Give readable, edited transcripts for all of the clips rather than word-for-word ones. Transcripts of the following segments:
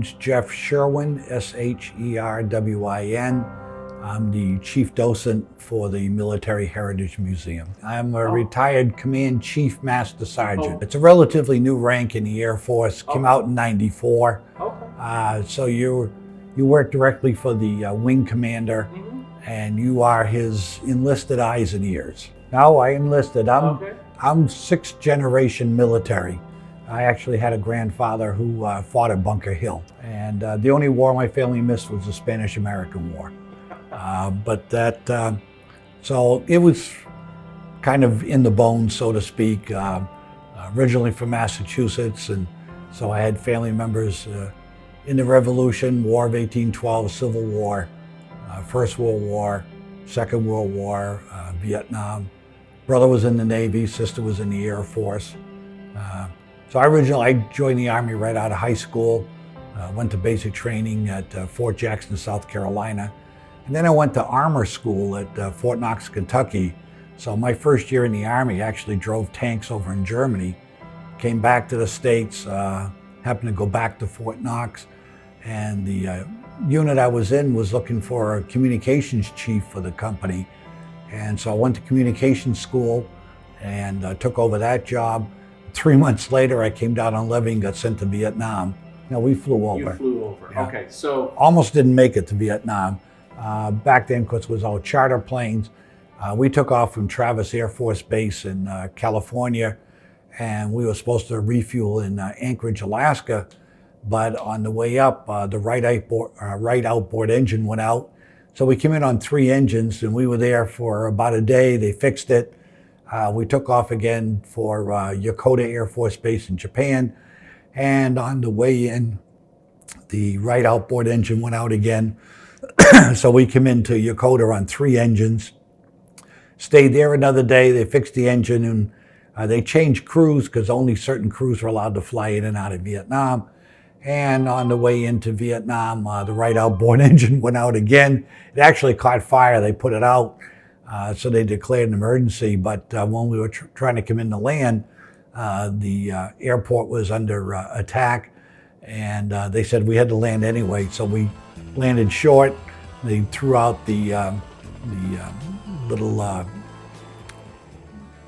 name's Jeff Sherwin, Sherwin. I'm the chief docent for the Military Heritage Museum. I'm a retired Command Chief Master Sergeant. It's a relatively new rank in the Air Force, came out in '94. So you work directly for the wing commander, and you are his enlisted eyes and ears. Now I enlisted, I'm sixth generation military. I actually had a grandfather who fought at Bunker Hill, and the only war my family missed was the Spanish-American War. So it was kind of in the bones, so to speak. Originally from Massachusetts, and so I had family members in the Revolution, War of 1812, Civil War, First World War, Second World War, Vietnam. Brother was in the Navy, sister was in the Air Force. So I joined the Army right out of high school, went to basic training at Fort Jackson, South Carolina. And then I went to armor school at Fort Knox, Kentucky. So my first year in the Army, I actually drove tanks over in Germany, came back to the States, happened to go back to Fort Knox, and the unit I was in was looking for a communications chief for the company. And so I went to communications school and took over that job. 3 months later, I came down on levy and got sent to Vietnam. No, we flew over. You flew over, yeah. Okay, so. Almost didn't make it to Vietnam. Back then, because it was all charter planes, we took off from Travis Air Force Base in California, and we were supposed to refuel in Anchorage, Alaska. But on the way up, the right outboard engine went out. So we came in on 3 engines, and we were there for about a day. They fixed it. We took off again for Yokota Air Force Base in Japan. And on the way in, the right outboard engine went out again. So we came into Yokota on 3 engines. Stayed there another day. They fixed the engine, and they changed crews because only certain crews were allowed to fly in and out of Vietnam. And on the way into Vietnam, the right outboard engine went out again. It actually caught fire. They put it out. So they declared an emergency, but when we were trying to come in to land, the airport was under attack, and they said we had to land anyway, so we landed short. They threw out the little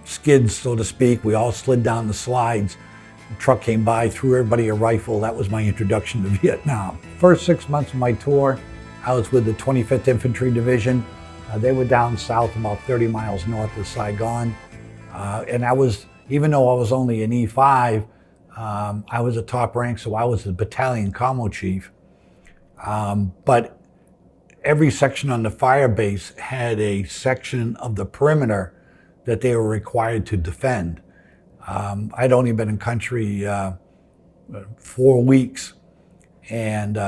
skids, so to speak. We all slid down the slides. The truck came by, threw everybody a rifle. That was my introduction to Vietnam. First 6 months of my tour, I was with the 25th Infantry Division. They were down south, about 30 miles north of Saigon. And even though I was only an E5, I was a top rank, so I was the battalion commo chief. But every section on the fire base had a section of the perimeter that they were required to defend. I'd only been in country 4 weeks, and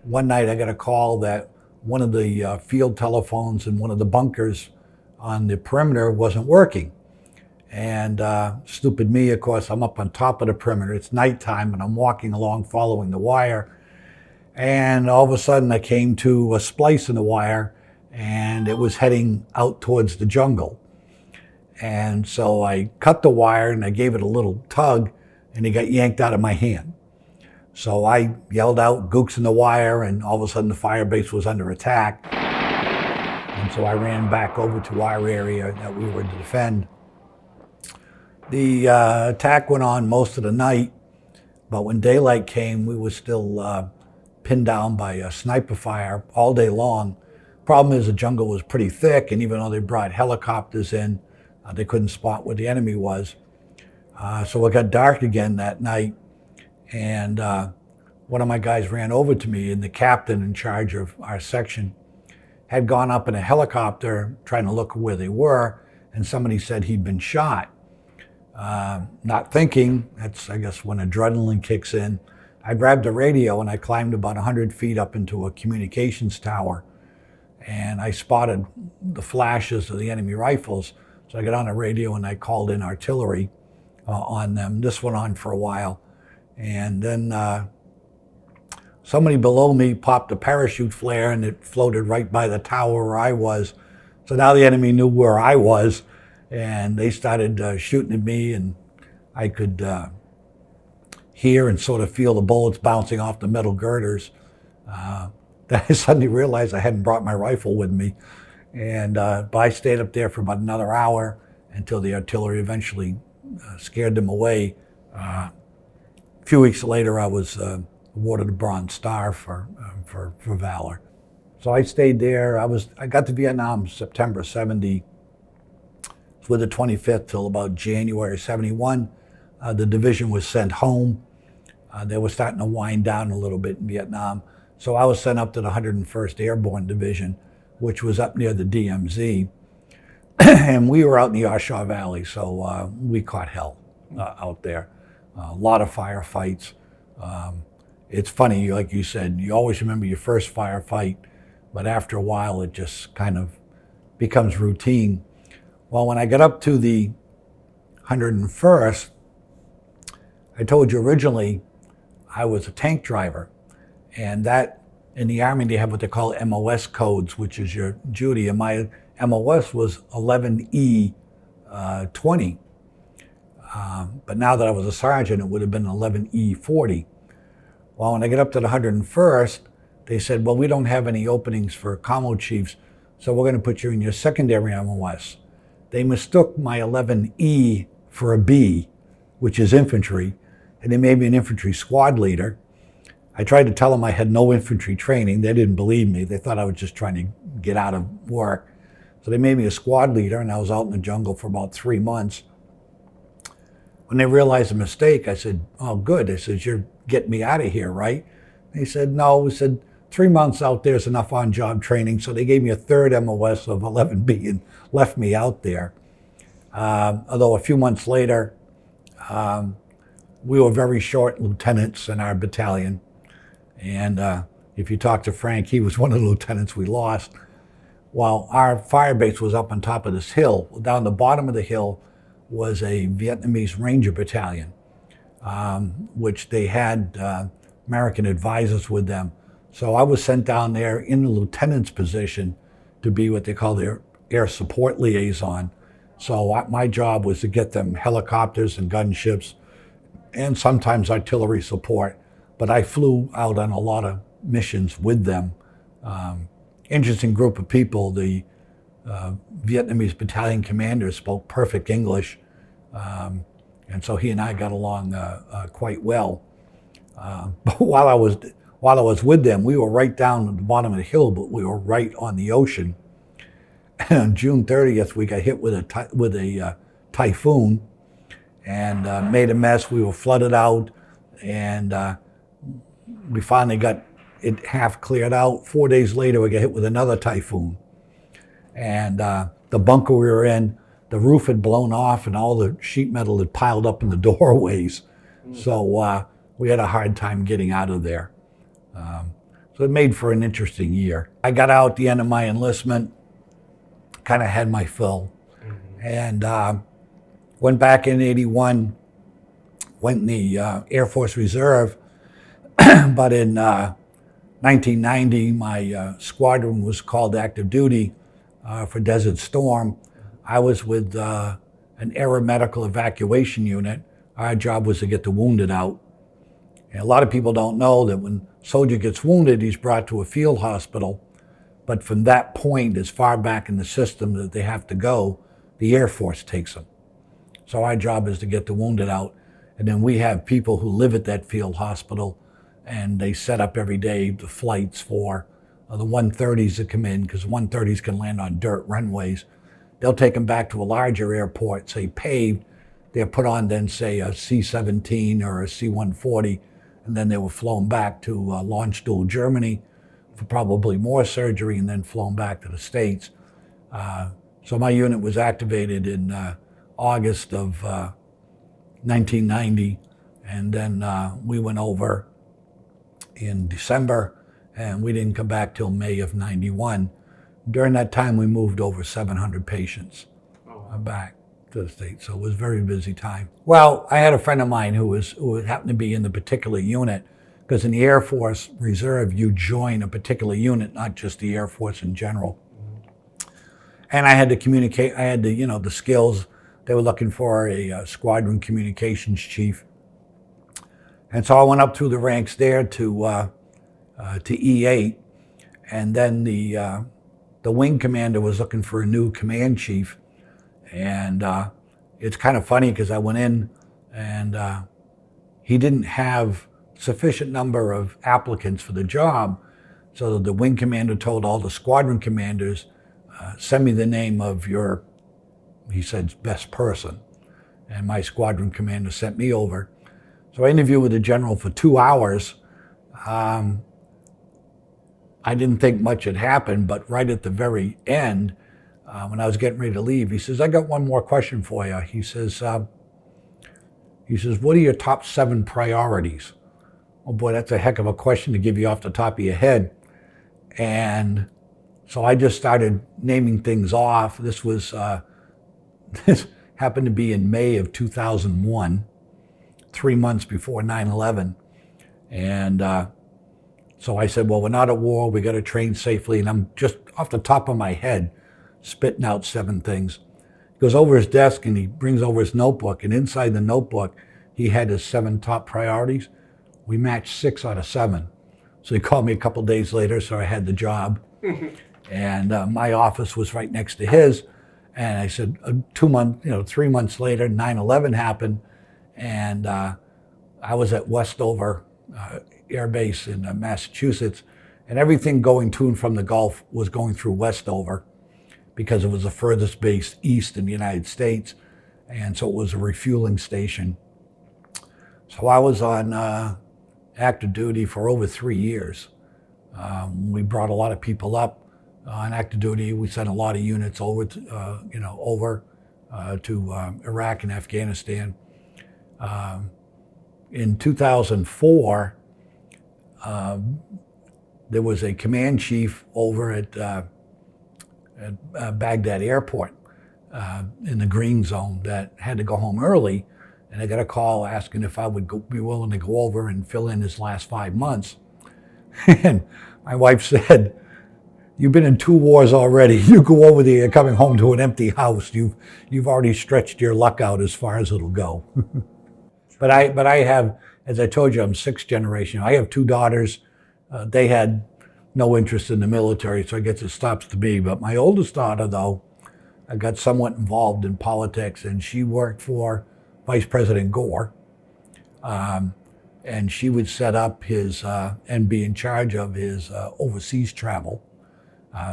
one night I got a call that one of the field telephones in one of the bunkers on the perimeter wasn't working. And stupid me, of course, I'm up on top of the perimeter. It's nighttime, and I'm walking along following the wire. And all of a sudden, I came to a splice in the wire, and it was heading out towards the jungle. And so I cut the wire, and I gave it a little tug, and it got yanked out of my hand. So I yelled out, "Gooks in the wire," and all of a sudden the fire base was under attack. And so I ran back over to our area that we were to defend. The attack went on most of the night, but when daylight came, we were still pinned down by a sniper fire all day long. Problem is the jungle was pretty thick, and even though they brought helicopters in, they couldn't spot where the enemy was. So it got dark again that night, and one of my guys ran over to me, and the captain in charge of our section had gone up in a helicopter trying to look where they were, and somebody said he'd been shot. Not thinking, that's I guess when adrenaline kicks in, I grabbed a radio and I climbed about 100 feet up into a communications tower, and I spotted the flashes of the enemy rifles. So I got on the radio and I called in artillery on them. This went on for a while. And then somebody below me popped a parachute flare, and it floated right by the tower where I was. So now the enemy knew where I was, and they started shooting at me, and I could hear and sort of feel the bullets bouncing off the metal girders, then I suddenly realized I hadn't brought my rifle with me. And but I stayed up there for about another hour until the artillery eventually scared them away. A few weeks later, I was awarded a Bronze Star for valor. So I stayed there. I got to Vietnam September 70. Was with the 25th till about January 71. The division was sent home. They were starting to wind down a little bit in Vietnam. So I was sent up to the 101st Airborne Division, which was up near the DMZ. And we were out in the Oshawa Valley, so we caught hell out there. A lot of firefights. It's funny, like you said, you always remember your first firefight, but after a while it just kind of becomes routine. Well, when I got up to the 101st, I told you originally I was a tank driver, and that in the Army they have what they call MOS codes, which is your duty, and my MOS was 11E 20. But now that I was a sergeant, it would have been 11E 40. Well, when I get up to the 101st, they said, well, we don't have any openings for commo chiefs, so we're going to put you in your secondary MOS. They mistook my 11E for a B, which is infantry, and they made me an infantry squad leader. I tried to tell them I had no infantry training. They didn't believe me. They thought I was just trying to get out of work. So they made me a squad leader, and I was out in the jungle for about 3 months. When they realized the mistake, I said, oh, good. I said, you're getting me out of here, right? They said, no. We said, 3 months out there is enough on-job training. So they gave me a third MOS of 11B and left me out there. Although a few months later, we were very short lieutenants in our battalion. And if you talk to Frank, he was one of the lieutenants we lost. Well, our fire base was up on top of this hill. Down the bottom of the hill was a Vietnamese Ranger battalion, which they had American advisors with them. So I was sent down there in the lieutenant's position to be what they call their air support liaison. So my job was to get them helicopters and gunships and sometimes artillery support. But I flew out on a lot of missions with them. Interesting group of people. The Vietnamese battalion commander spoke perfect English. And so he and I got along quite well. But while I was with them, we were right down at the bottom of the hill, but we were right on the ocean. And on June 30th, we got hit with a typhoon and made a mess. We were flooded out, and we finally got it half cleared out. 4 days later, we got hit with another typhoon. And the bunker we were in, the roof had blown off and all the sheet metal had piled up in the doorways. So we had a hard time getting out of there. So it made for an interesting year. I got out at the end of my enlistment, kind of had my fill, and went back in 81, went in the Air Force Reserve, but in 1990, my squadron was called active duty for Desert Storm. I was with an aeromedical evacuation unit. Our job was to get the wounded out. And a lot of people don't know that when a soldier gets wounded, he's brought to a field hospital. But from that point, as far back in the system that they have to go, the Air Force takes them. So our job is to get the wounded out. And then we have people who live at that field hospital, and they set up every day the flights for the 130s that come in, because 130s can land on dirt runways. They'll take them back to a larger airport, say paved. They're put on then, say, a C-17 or a C-140, and then they were flown back to Landstuhl, Germany, for probably more surgery, and then flown back to the States. So my unit was activated in August of 1990, and then we went over in December, and we didn't come back till May of 91. During that time, we moved over 700 patients back to the States, so it was a very busy time. Well, I had a friend of mine who happened to be in the particular unit, because in the Air Force Reserve, you join a particular unit, not just the Air Force in general. And I had to communicate, I had the skills. They were looking for a squadron communications chief. And so I went up through the ranks there to E8, and then the wing commander was looking for a new command chief, and it's kind of funny because I went in and he didn't have sufficient number of applicants for the job, so the wing commander told all the squadron commanders, send me the name of your, he said, best person. And my squadron commander sent me over. So I interviewed with the general for 2 hours. I didn't think much had happened, but right at the very end, when I was getting ready to leave, he says, I got one more question for you. He says, what are your top 7 priorities? Oh boy, that's a heck of a question to give you off the top of your head. And so I just started naming things off. This was, this happened to be in May of 2001, 3 months before 9/11. And so I said, well, we're not at war, we got to train safely. And I'm just off the top of my head spitting out 7 things. He goes over his desk and he brings over his notebook, and inside the notebook, he had his 7 top priorities. We matched 6 out of 7. So he called me a couple days later, so I had the job. And my office was right next to his. And I said, 3 months later, 9/11 happened. And I was at Westover Air Base in Massachusetts. And everything going to and from the Gulf was going through Westover because it was the furthest base east in the United States. And so it was a refueling station. So I was on active duty for over 3 years. We brought a lot of people up on active duty. We sent a lot of units over to, Iraq and Afghanistan. In 2004, there was a command chief over at Baghdad Airport in the green zone that had to go home early, and I got a call asking if I would be willing to go over and fill in his last 5 months. And my wife said, you've been in 2 wars already. You go over there, you're coming home to an empty house. You've already stretched your luck out as far as it'll go. But I have, as I told you, I'm 6th generation. I have 2 daughters. They had no interest in the military, so I guess it stops to me. But my oldest daughter, though, I got somewhat involved in politics, and she worked for Vice President Gore. And she would set up his, and be in charge of his overseas travel.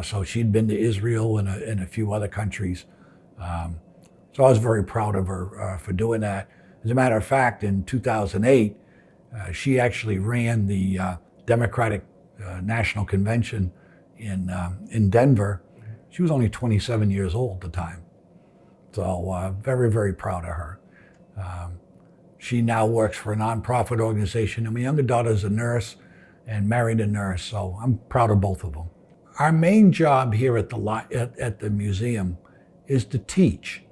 So she'd been to Israel and a few other countries. So I was very proud of her for doing that. As a matter of fact, in 2008, she actually ran the Democratic National Convention in Denver. She was only 27 years old at the time. So very, very proud of her. She now works for a nonprofit organization, and my younger daughter's a nurse and married a nurse, so I'm proud of both of them. Our main job here at the museum is to teach.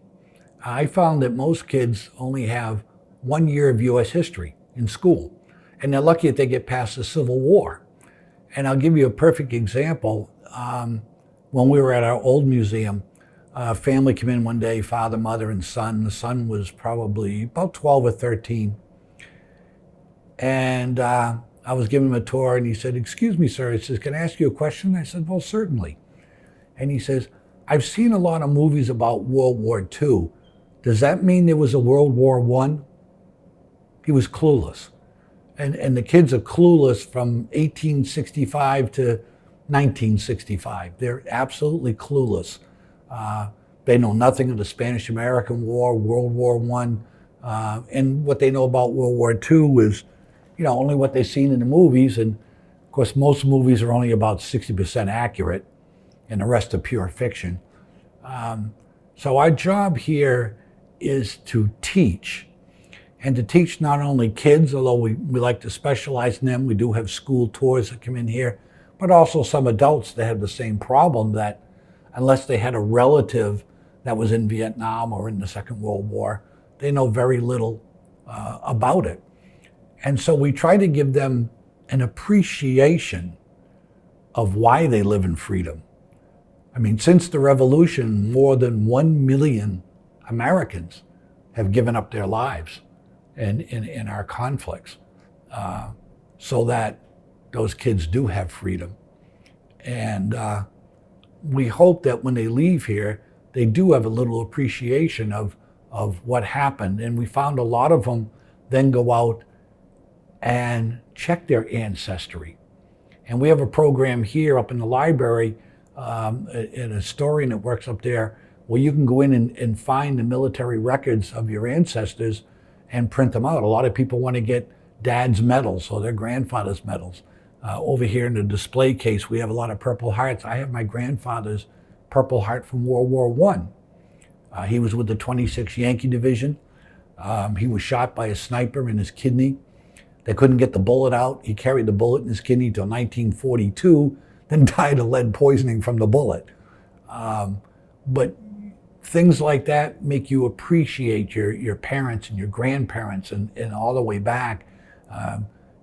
I found that most kids only have 1 year of U.S. history in school, and they're lucky if they get past the Civil War. And I'll give you a perfect example. When we were at our old museum, a family came in one day, father, mother, and son. The son was probably about 12 or 13. And I was giving him a tour, and he said, excuse me, sir. He says, can I ask you a question? I said, well, certainly. And he says, I've seen a lot of movies about World War II. Does that mean there was a World War I? He was clueless. And the kids are clueless from 1865 to 1965. They're absolutely clueless. They know nothing of the Spanish-American War, World War I, and what they know about World War II is, only what they've seen in the movies. And of course, most movies are only about 60% accurate, and the rest are pure fiction. So our job here is to teach, and to teach not only kids, although we like to specialize in them. We do have school tours that come in here, but also some adults that have the same problem, that unless they had a relative that was in Vietnam or in the Second World War, they know very little about it. And so we try to give them an appreciation of why they live in freedom. I mean, since the revolution, more than 1 million Americans have given up their lives in our conflicts. so that those kids do have freedom. And we hope that when they leave here, they do have a little appreciation of what happened. And we found a lot of them then go out and check their ancestry. And we have a program here up in the library, a historian that works up there, where you can go in and find the military records of your ancestors and print them out. A lot of people want to get dad's medals or their grandfather's medals. Over here in the display case, we have a lot of Purple Hearts. I have my grandfather's Purple Heart from World War I. He was with the 26th Yankee Division. He was shot by a sniper in his kidney. They couldn't get the bullet out. He carried the bullet in his kidney till 1942, then died of lead poisoning from the bullet. But things like that make you appreciate your parents and your grandparents and all the way back.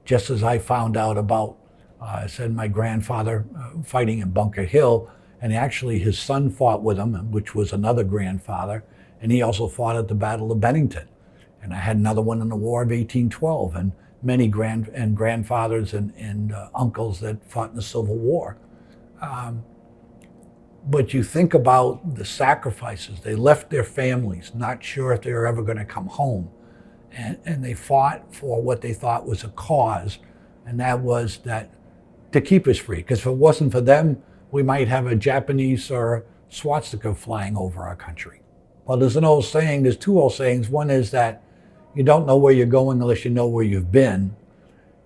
Just as I found out about, I said my grandfather fighting in Bunker Hill, and actually his son fought with him, which was another grandfather, and he also fought at the Battle of Bennington. And I had another one in the War of 1812, and many grandfathers and uncles that fought in the Civil War. But you think about the sacrifices. They left their families, not sure if they were ever going to come home. And they fought for what they thought was a cause, and that was that to keep us free. Because if it wasn't for them, we might have a Japanese or a swastika flying over our country. Well, there's an old saying, there's two old sayings. One is that you don't know where you're going unless you know where you've been.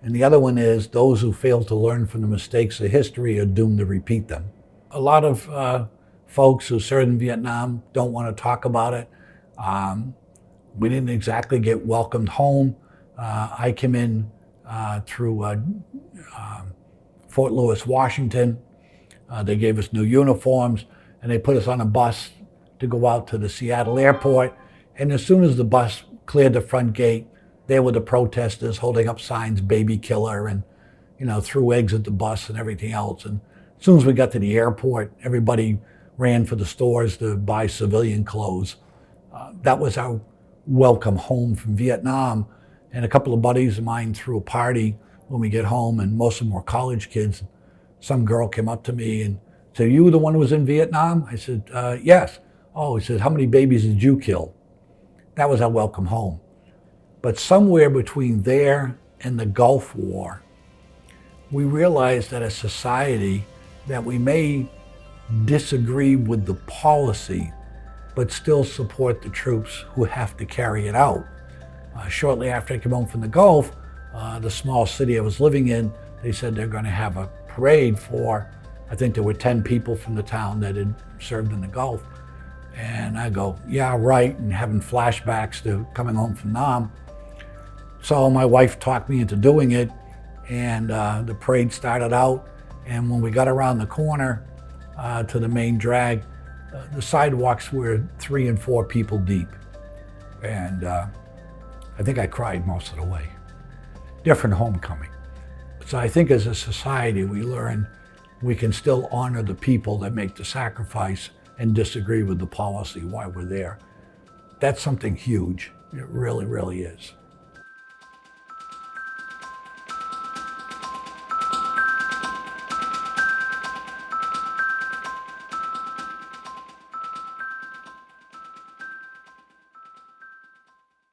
And the other one is those who fail to learn from the mistakes of history are doomed to repeat them. A lot of folks who served in Vietnam don't want to talk about it. We didn't exactly get welcomed home. I came in through Fort Lewis, Washington. They gave us new uniforms, and they put us on a bus to go out to the Seattle airport. And as soon as the bus cleared the front gate, there were the protesters holding up signs, baby killer, and threw eggs at the bus and everything else. And as soon as we got to the airport, everybody ran for the stores to buy civilian clothes. That was our welcome home from Vietnam. And a couple of buddies of mine threw a party when we get home, and most of them were college kids. Some girl came up to me and said, "You were the one who was in Vietnam?" I said, "Yes." "Oh," he said, "how many babies did you kill?" That was our welcome home. But somewhere between there and the Gulf War, we realized that as a society that we may disagree with the policy, but still support the troops who have to carry it out. Shortly after I came home from the Gulf, the small city I was living in, they said they're going to have a parade for, I think there were 10 people from the town that had served in the Gulf. And I go, yeah, right, and having flashbacks to coming home from Nam. So my wife talked me into doing it, and the parade started out, and when we got around the corner to the main drag, the sidewalks were 3 and 4 people deep. And I think I cried most of the way. Different homecoming. So I think as a society, we learn we can still honor the people that make the sacrifice and disagree with the policy while we're there. That's something huge. It really, really is.